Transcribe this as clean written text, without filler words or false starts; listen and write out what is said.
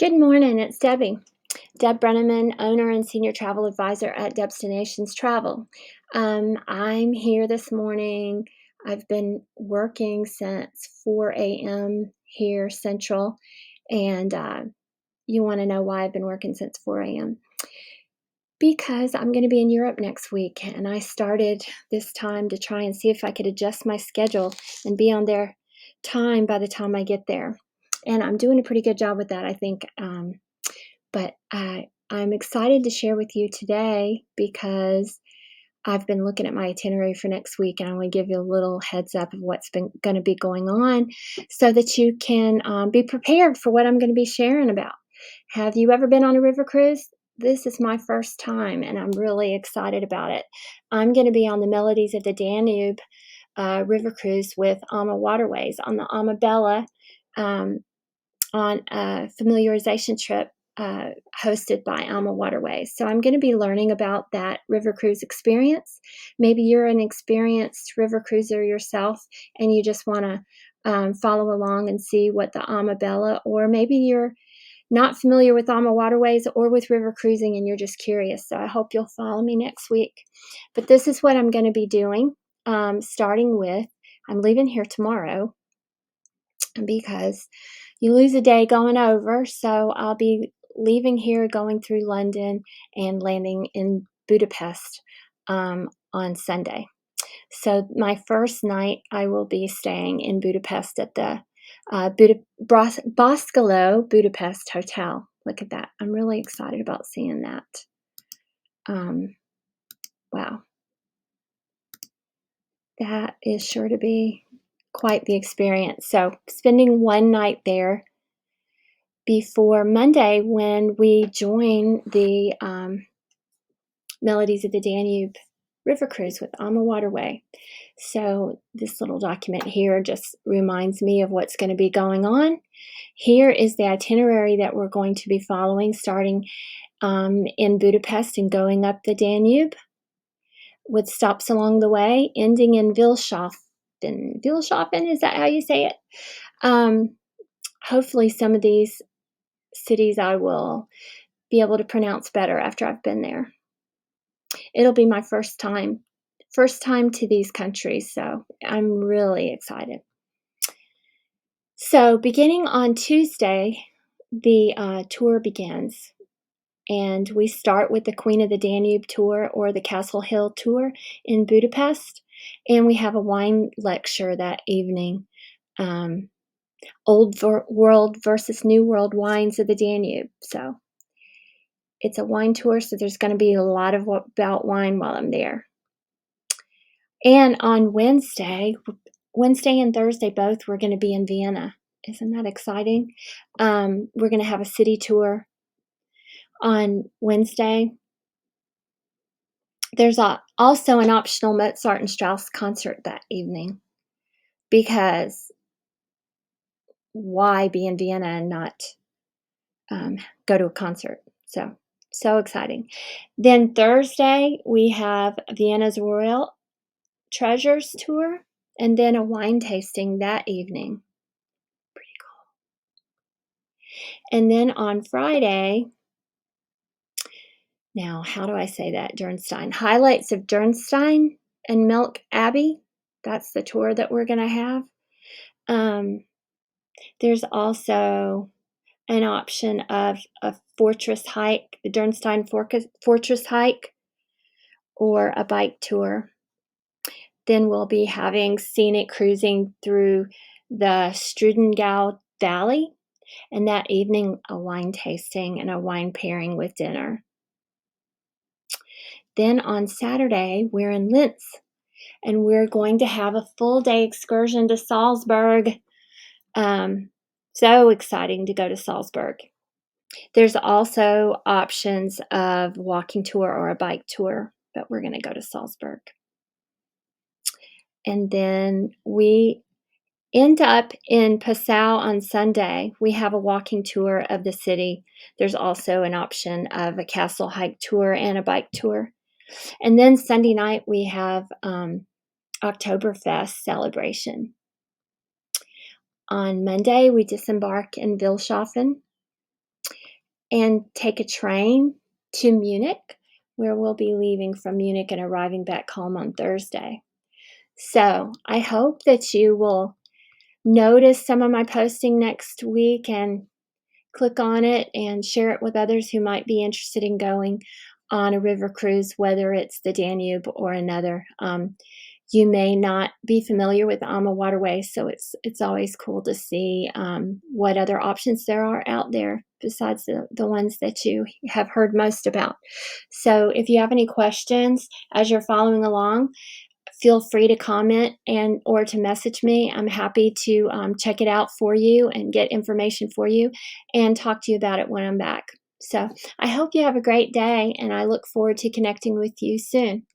Good morning, it's Debbie. Deb Brenneman, owner and senior travel advisor at Destinations Travel. I'm here this morning. I've been working since 4 a.m. here Central, and you want to know why I've been working since 4 a.m. Because I'm going to be in Europe next week, and I started this time to try and see if I could adjust my schedule and be on their time by the time I get there. And I'm doing a pretty good job with that, I think. But I'm excited to share with you today because I've been looking at my itinerary for next week, and I want to give you a little heads up of what's been going to be going on so that you can be prepared for what I'm going to be sharing about. Have you ever been on a river cruise? This is my first time, and I'm really excited about it. I'm going to be on the Melodies of the Danube river cruise with AmaWaterways on the Amabella on a familiarization trip hosted by AmaWaterways. So I'm going to be learning about that river cruise experience. Maybe you're an experienced river cruiser yourself and you just want to follow along and see what the Amabella, or maybe you're not familiar with AmaWaterways or with river cruising and you're just curious. So I hope you'll follow me next week. But this is what I'm going to be doing, starting with, I'm leaving here tomorrow because you lose a day going over. So I'll be leaving here, going through London, and landing in Budapest on Sunday. So my first night, I will be staying in Budapest at the Boscolo Budapest Hotel. Look at that. I'm really excited about seeing that. Wow. That is sure to be quite the experience. So spending one night there before Monday when we join the Melodies of the Danube river cruise with AmaWaterway. So this little document here just reminds me of what's going to be going on. Here is the itinerary that we're going to be following, starting in Budapest and going up the Danube with stops along the way, ending in Vilshofen. Vilshofen, is that how you say it? Hopefully some of these cities I will be able to pronounce better after I've been there. It'll be my first time to these countries, so I'm really excited. So beginning on Tuesday, the tour begins, and we start with the Queen of the Danube tour, or the Castle Hill tour in Budapest, and we have a wine lecture that evening. Old World versus New World wines of the Danube. So it's a wine tour, so there's going to be a lot of about wine while I'm there. And on Wednesday and Thursday both, we're going to be in Vienna. Isn't that exciting? We're going to have a city tour on Wednesday. There's also an optional Mozart and Strauss concert that evening, because why be in Vienna and not go to a concert? So exciting. Then Thursday, we have Vienna's Royal Treasures tour, and then a wine tasting that evening. Pretty cool. And then on Friday, now how do I say that? Dürnstein. Highlights of Dürnstein and Milk Abbey. That's the tour that we're going to have. There's also an option of a fortress hike, the Dürnstein Fortress hike, or a bike tour. Then we'll be having scenic cruising through the Strudengau Valley, and that evening a wine tasting and a wine pairing with dinner. Then on Saturday, we're in Linz, and we're going to have a full day excursion to Salzburg. So exciting to go to Salzburg. There's also options of walking tour or a bike tour, but we're going to go to Salzburg. And then we end up in Passau on Sunday. We have a walking tour of the city. There's also an option of a castle hike tour and a bike tour. And then Sunday night, we have Oktoberfest celebration. On Monday, we disembark in Vilshofen. and take a train to Munich, where we'll be leaving from Munich and arriving back home on Thursday. So I hope that you will notice some of my posting next week and click on it and share it with others who might be interested in going on a river cruise, whether it's the Danube or another. You may not be familiar with AmaWaterways, so it's always cool to see what other options there are out there besides the ones that you have heard most about. So if you have any questions as you're following along, feel free to comment and or to message me. I'm happy to check it out for you and get information for you and talk to you about it when I'm back. So I hope you have a great day, and I look forward to connecting with you soon.